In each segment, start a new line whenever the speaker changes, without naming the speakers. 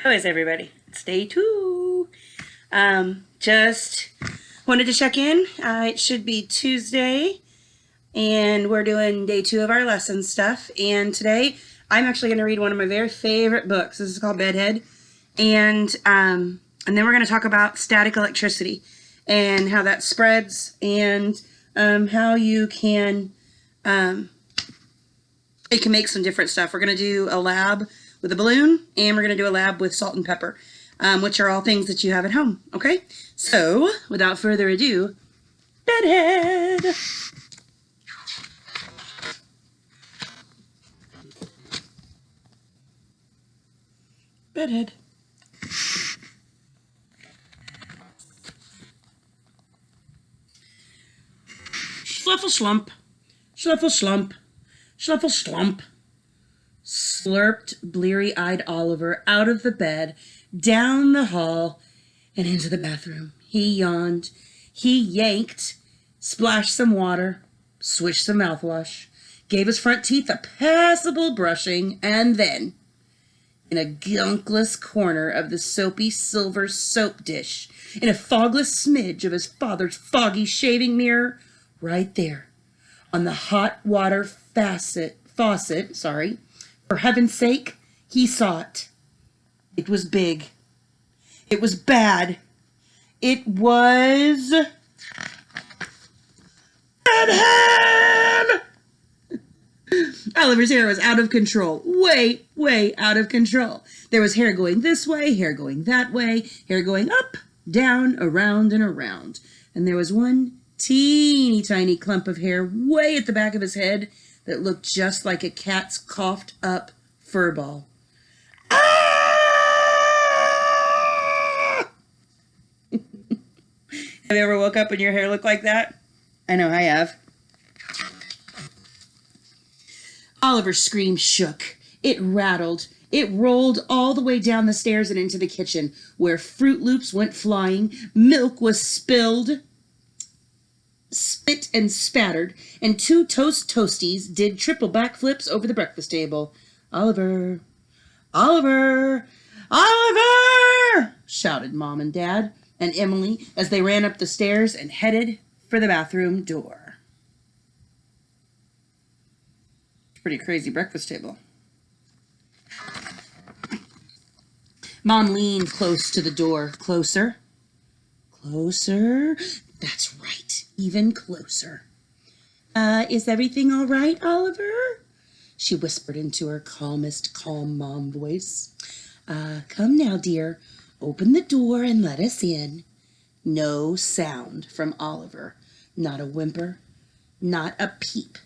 How is everybody? It's day 2. Just wanted to check in. It should be Tuesday, and we're doing day 2 of our lesson stuff. And today, I'm actually going to read one of my very favorite books. This is called Bedhead, and then we're going to talk about static electricity and how that spreads, and how you can it can make some different stuff. We're going to do a lab with a balloon, and we're going to do a lab with salt and pepper, which are all things that you have at home, okay? So, without further ado, Bedhead! Bedhead. Schluffle slump, schluffle slump, schluffle slump. Slurped bleary-eyed Oliver out of the bed, down the hall, and into the bathroom. He yawned. He yanked, splashed some water, swished some mouthwash, gave his front teeth a passable brushing, and then, in a gunkless corner of the soapy silver soap dish, in a fogless smidge of his father's foggy shaving mirror, right there, on the hot water faucet, for heaven's sake, he saw it. It was big. It was bad. It was Bedhead! Oliver's hair was out of control. Way, way out of control. There was hair going this way, hair going that way, hair going up, down, around, and around. And there was one teeny tiny clump of hair way at the back of his head that looked just like a cat's coughed up fur ball. Ah! Have you ever woke up and your hair looked like that? I know I have. Oliver's scream shook. It rattled. It rolled all the way down the stairs and into the kitchen, where Fruit Loops went flying, milk was spilled, spit and spattered, and 2 toasties did triple backflips over the breakfast table. Oliver, Oliver, Oliver! Shouted Mom and Dad and Emily as they ran up the stairs and headed for the bathroom door. Pretty crazy breakfast table. Mom leaned close to the door. Closer. Closer. That's right. Even closer. Is everything all right, Oliver? She whispered into her calmest, calm mom voice. Come now, dear. Open the door and let us in. No sound from Oliver. Not a whimper. Not a peep.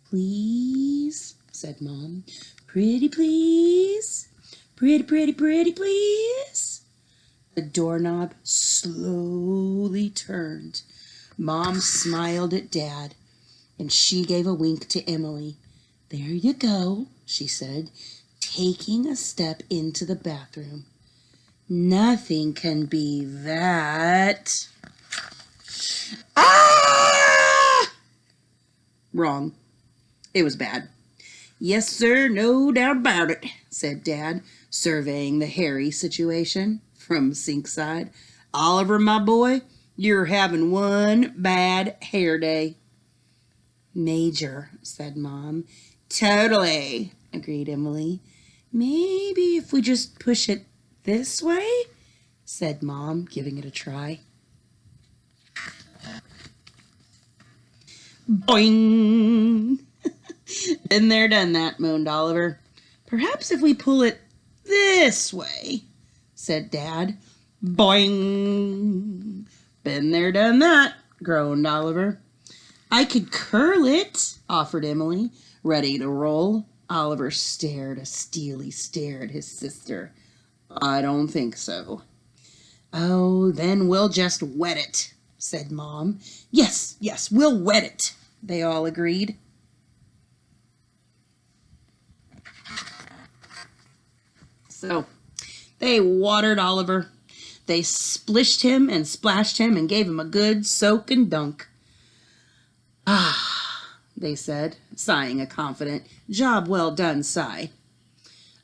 Please, said Mom. Pretty please. Pretty, pretty, pretty please. The doorknob slowly turned. Mom smiled at Dad, and she gave a wink to Emily. There you go, she said, taking a step into the bathroom. Nothing can be that. Ah! Wrong. It was bad. Yes, sir, no doubt about it, said Dad, surveying the hairy situation from sinkside. Oliver, my boy, you're having one bad hair day. Major, said Mom. Totally, agreed Emily. Maybe if we just push it this way, said Mom, giving it a try. Boing! Been there, done that, moaned Oliver. Perhaps if we pull it this way, said Dad. Boing! Been there, done that, groaned Oliver. I could curl it, offered Emily, ready to roll. Oliver stared a steely stare at his sister. I don't think so. Oh, then we'll just wet it, said Mom. Yes, yes, we'll wet it, they all agreed. So, they watered Oliver. They splished him and splashed him and gave him a good soak and dunk. Ah, they said, sighing a confident, job well done sigh.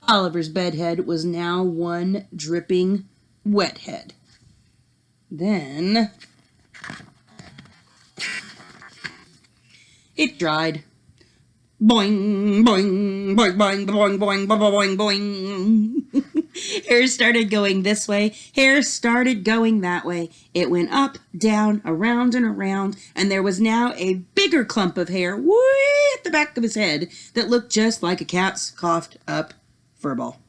Oliver's bedhead was now one dripping wet head. Then it dried. Boing, boing, boing, boing, boing, boing, boing, boing, boing. Hair started going this way. Hair started going that way. It went up, down, around, and around, and there was now a bigger clump of hair way at the back of his head that looked just like a cat's coughed up fur ball.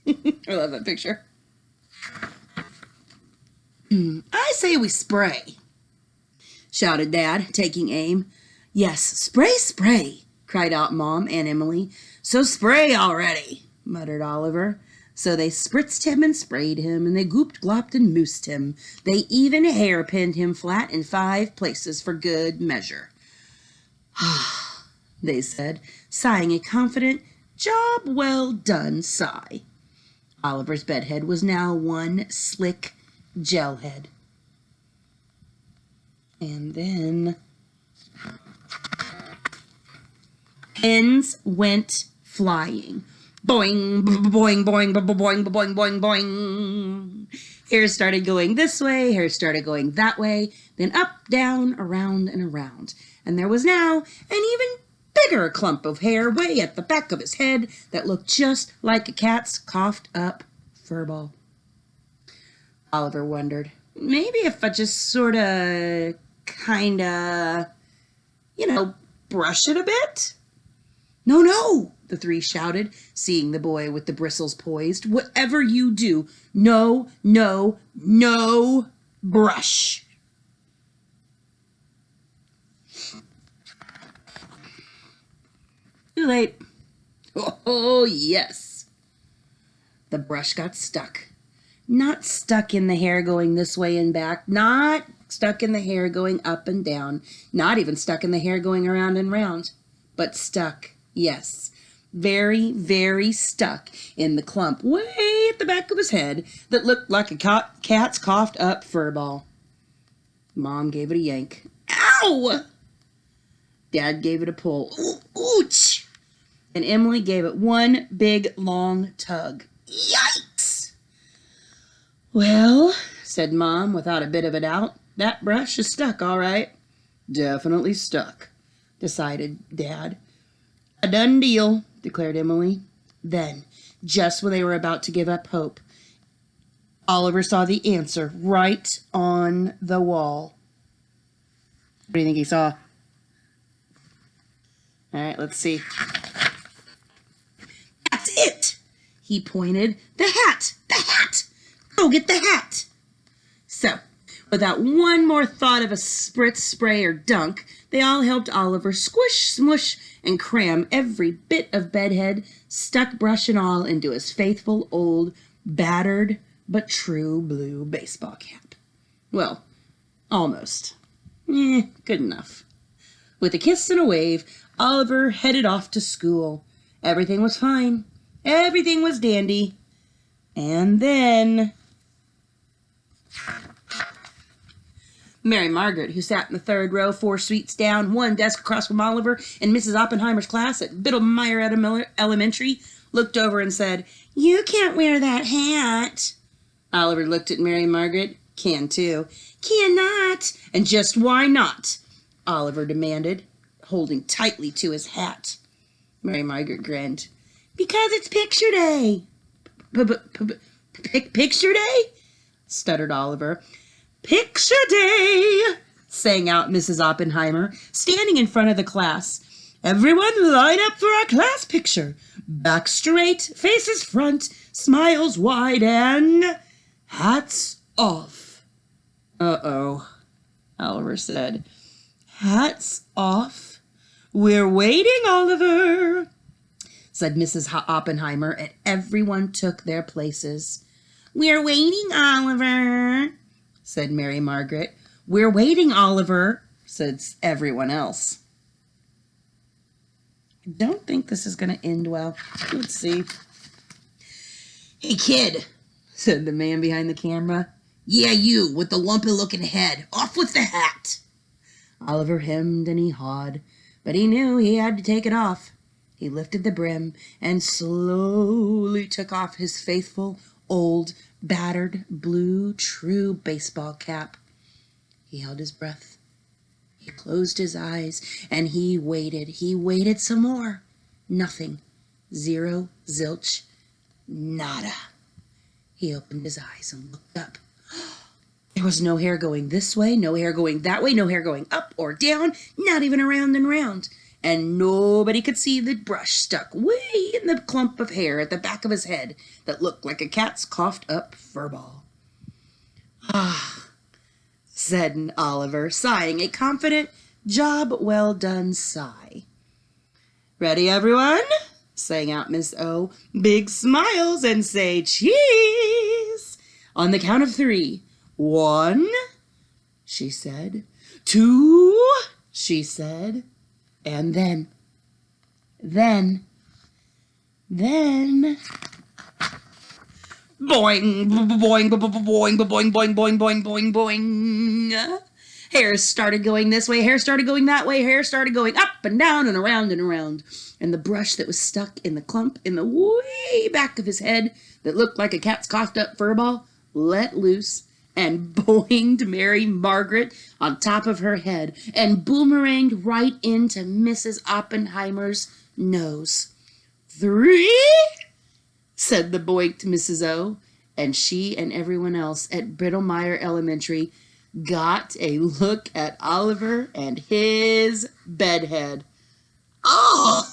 I love that picture. I say we spray, shouted Dad, taking aim. Yes, spray, spray, cried out Mom and Emily. So spray already, muttered Oliver. So they spritzed him and sprayed him, and they gooped, glopped, and moosed him. They even hairpinned him flat in 5 places for good measure. They said, sighing a confident, job well done sigh. Oliver's bedhead was now one slick gel head. And then pins went flying. Boing, boing, boing, boing, boing, boing, boing. Hair started going this way, hair started going that way, then up, down, around, and around. And there was now an even bigger clump of hair way at the back of his head that looked just like a cat's coughed up fur ball. Oliver wondered, maybe if I just sort of, kind of, brush it a bit? No, no, the 3 shouted, seeing the boy with the bristles poised. Whatever you do, no, no, no brush. Too late. Oh, yes. The brush got stuck. Not stuck in the hair going this way and back. Not stuck in the hair going up and down. Not even stuck in the hair going around and round. But stuck, yes. Very, very stuck in the clump way at the back of his head that looked like a cat's coughed up fur ball. Mom gave it a yank. Ow! Dad gave it a pull. Ouch! And Emily gave it one big, long tug. Yikes! Well, said Mom without a bit of a doubt, that brush is stuck, all right. Definitely stuck, decided Dad. A done deal, declared Emily. Then, just when they were about to give up hope, Oliver saw the answer right on the wall. What do you think he saw? All right, let's see. That's it! He pointed. The hat! The hat! Go get the hat! So, without one more thought of a spritz, spray, or dunk, they all helped Oliver squish, smush, and cram every bit of bedhead, stuck brush and all, into his faithful old, battered, but true blue baseball cap. Well, almost. Good enough. With a kiss and a wave, Oliver headed off to school. Everything was fine. Everything was dandy. And then Mary Margaret, who sat in the 3rd row, 4 suites down, 1 desk across from Oliver in Mrs. Oppenheimer's class at Biddlemeyer Elementary, looked over and said, "You can't wear that hat." Oliver looked at Mary Margaret. "Can too." "Cannot." "And just why not?" Oliver demanded, holding tightly to his hat. Mary Margaret grinned. "Because it's picture day." Picture day?" stuttered Oliver. "Picture day," sang out Mrs. Oppenheimer, standing in front of the class. "Everyone line up for our class picture. Back straight, faces front, smiles wide, and hats off." "Uh-oh," Oliver said. "Hats off? We're waiting, Oliver," said Mrs. Oppenheimer, and everyone took their places. "We're waiting, Oliver," said Mary Margaret. "We're waiting, Oliver," said everyone else. I don't think this is going to end well. Let's see. "Hey, kid," said the man behind the camera. "Yeah, you, with the lumpy-looking head. Off with the hat." Oliver hemmed and he hawed, but he knew he had to take it off. He lifted the brim and slowly took off his faithful, old, battered, blue, true baseball cap. He held his breath. He closed his eyes, and he waited. He waited some more. Nothing. Zero, zilch, nada. He opened his eyes and looked up. There was no hair going this way, no hair going that way, no hair going up or down, not even around and round. And nobody could see the brush stuck way in the clump of hair at the back of his head that looked like a cat's coughed up fur ball. Ah, said Oliver, sighing a confident, job well done sigh. Ready, everyone? Sang out Miss O. Big smiles and say cheese. On the count of 3. 1, she said. 2, she said. And then. Boing, boing, boing, boing, boing, boing, boing, boing, boing, boing. Hair started going this way, hair started going that way, hair started going up and down and around and around. And the brush that was stuck in the clump in the way back of his head that looked like a cat's coughed up fur ball let loose and boinged Mary Margaret on top of her head and boomeranged right into Mrs. Oppenheimer's nose. 3, said the boinked Mrs. O, and she and everyone else at Brittlemeyer Elementary got a look at Oliver and his bedhead. Oh,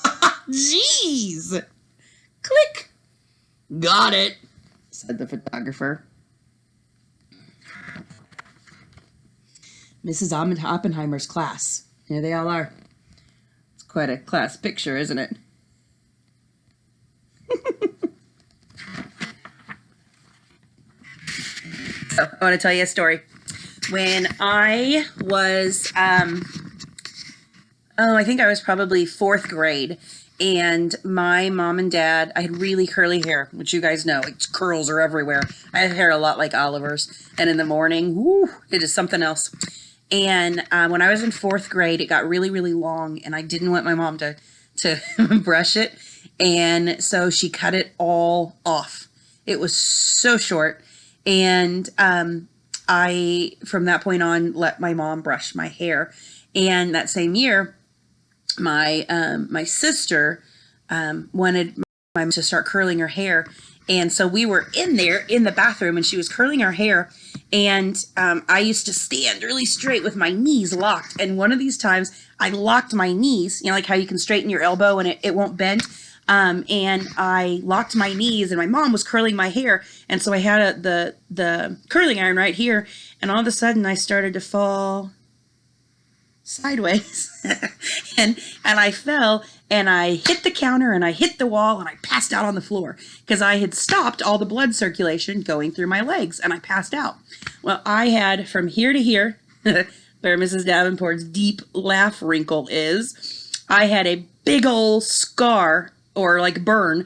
jeez! Click! Got it, said the photographer. Mrs. Oppenheimer's class. Here they all are. It's quite a class picture, isn't it? So, I want to tell you a story. When I was, I think I was probably 4th grade, and my mom and dad, I had really curly hair, which you guys know, like curls are everywhere. I have hair a lot like Oliver's, and in the morning, whoo, it is something else. And when I was in 4th grade, it got really, really long, and I didn't want my mom to brush it, and so she cut it all off. It was so short, and I, from that point on, let my mom brush my hair. And that same year, my sister wanted my mom to start curling her hair. And so we were in there in the bathroom, and she was curling her hair. And I used to stand really straight with my knees locked. And one of these times, I locked my knees, you know, like how you can straighten your elbow and it won't bend. And I locked my knees, and my mom was curling my hair. And so I had the curling iron right here, and all of a sudden I started to fall sideways and I fell, and I hit the counter, and I hit the wall, and I passed out on the floor because I had stopped all the blood circulation going through my legs, and I passed out. Well, I had from here to here, where Mrs. Davenport's deep laugh wrinkle is, I had a big old scar or like burn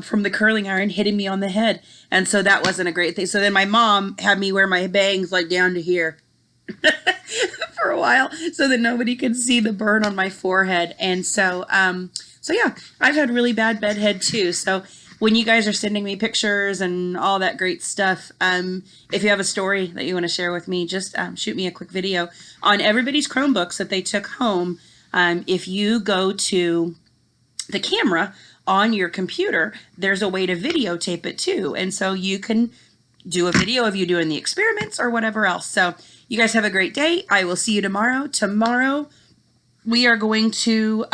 from the curling iron hitting me on the head. And so that wasn't a great thing. So then my mom had me wear my bangs like down to here for a while so that nobody could see the burn on my forehead. And so, yeah, I've had really bad bedhead too. So when you guys are sending me pictures and all that great stuff, if you have a story that you want to share with me, just shoot me a quick video. On everybody's Chromebooks that they took home, if you go to the camera on your computer, there's a way to videotape it too. And so you can do a video of you doing the experiments or whatever else. So you guys have a great day. I will see you tomorrow. Tomorrow we are going to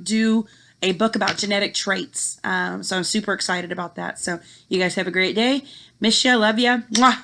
do a book about genetic traits. So I'm super excited about that. So you guys have a great day. Miss ya, love ya. Mwah.